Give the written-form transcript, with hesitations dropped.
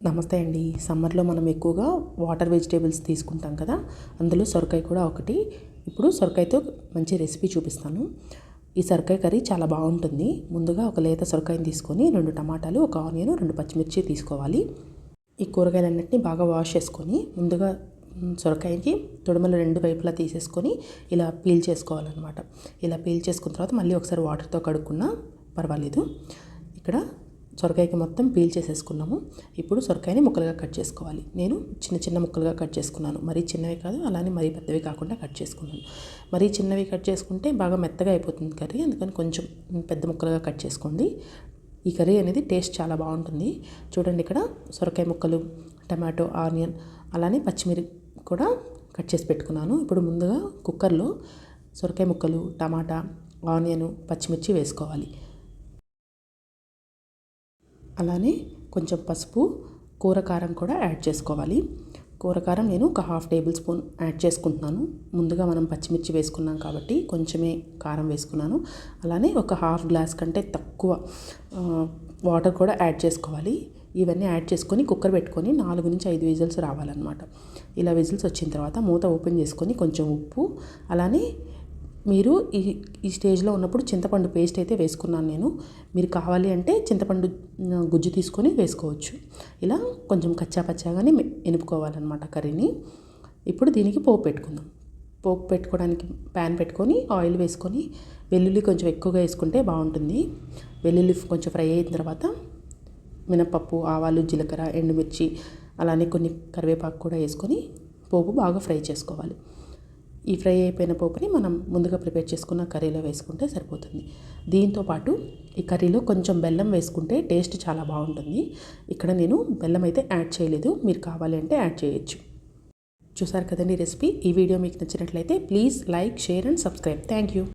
నమస్తే అండి. సమ్మర్లో మనం ఎక్కువగా వాటర్ వెజిటేబుల్స్ తీసుకుంటాం కదా, అందులో సొరకాయ కూడా ఒకటి. ఇప్పుడు సొరకాయతో మంచి రెసిపీ చూపిస్తాను. ఈ సొరకాయ కర్రీ చాలా బాగుంటుంది. ముందుగా ఒక లేత సొరకాయని తీసుకొని 2 టమాటాలు, ఒక ఆనియన్, 2 పచ్చిమిర్చి తీసుకోవాలి. ఈ కూరగాయలన్నింటినీ బాగా వాష్ చేసుకొని ముందుగా సొరకాయకి తొడిమలు 2 వైపులా తీసేసుకొని ఇలా పీల్ చేసుకోవాలన్నమాట. ఇలా పీల్ చేసుకున్న తర్వాత మళ్ళీ ఒకసారి వాటర్తో కడుక్కున్నా పర్వాలేదు. ఇక్కడ సొరకాయకి మొత్తం పీల్ చేసేసుకున్నాము. ఇప్పుడు సొరకాయని ముక్కలుగా కట్ చేసుకోవాలి. నేను చిన్న చిన్న ముక్కలుగా కట్ చేసుకున్నాను. మరీ చిన్నవి కాదు, అలానే మరీ పెద్దవి కాకుండా కట్ చేసుకున్నాను. మరీ చిన్నవి కట్ చేసుకుంటే బాగా మెత్తగా అయిపోతుంది కర్రీ, అందుకని కొంచెం పెద్ద ముక్కలుగా కట్ చేసుకోండి. ఈ కర్రీ అనేది టేస్ట్ చాలా బాగుంటుంది. చూడండి, ఇక్కడ సొరకాయ ముక్కలు, టమాటో, ఆనియన్, అలానే పచ్చిమిర్చి కూడా కట్ చేసి పెట్టుకున్నాను. ఇప్పుడు ముందుగా కుక్కర్లో సొరకాయ ముక్కలు, టమాటా, ఆనియన్, పచ్చిమిర్చి వేసుకోవాలి. అలానే కొంచెం పసుపు, కూర కారం కూడా యాడ్ చేసుకోవాలి. కూర కారం నేను ఒక 1/2 టేబుల్ స్పూన్ యాడ్ చేసుకుంటున్నాను. ముందుగా మనం పచ్చిమిర్చి వేసుకున్నాం కాబట్టి కొంచెమే కారం వేసుకున్నాను. అలానే ఒక 1/2 గ్లాస్ కంటే తక్కువ వాటర్ కూడా యాడ్ చేసుకోవాలి. ఇవన్నీ యాడ్ చేసుకొని కుక్కర్ పెట్టుకొని 4 నుంచి 5 విజిల్స్ రావాలన్నమాట. ఇలా విజిల్స్ వచ్చిన తర్వాత మూత ఓపెన్ చేసుకొని కొంచెం ఉప్పు, అలానే మీరు ఈ స్టేజ్లో ఉన్నప్పుడు చింతపండు పేస్ట్ అయితే వేసుకున్నాను నేను. మీరు కావాలి అంటే చింతపండు గుజ్జు తీసుకొని వేసుకోవచ్చు. ఇలా కొంచెం కచ్చాపచ్చాగానే ఎనుపుకోవాలన్నమాట కర్రీని. ఇప్పుడు దీనికి పోపు పెట్టుకుందాం. పోపు పెట్టుకోవడానికి ప్యాన్ పెట్టుకొని ఆయిల్ వేసుకొని వెల్లుల్లి కొంచెం ఎక్కువగా వేసుకుంటే బాగుంటుంది. వెల్లుల్లి కొంచెం ఫ్రై అయిన తర్వాత మినపప్పు, ఆవాలు, జీలకర్ర, ఎండుమిర్చి, అలానే కొన్ని కరివేపాకు కూడా వేసుకొని పోపు బాగా ఫ్రై చేసుకోవాలి. ఈ ఫ్రై అయిపోయిన పోపుని మనం ముందుగా ప్రిపేర్ చేసుకున్న కర్రీలో వేసుకుంటే సరిపోతుంది. దీంతోపాటు ఈ కర్రీలో కొంచెం బెల్లం వేసుకుంటే టేస్ట్ చాలా బాగుంటుంది. ఇక్కడ నేను బెల్లం అయితే యాడ్ చేయలేదు, మీరు కావాలి అంటే యాడ్ చేయొచ్చు. చూసారు కదండి రెసిపీ. ఈ వీడియో మీకు నచ్చినట్లయితే please like, share and subscribe. Thank you.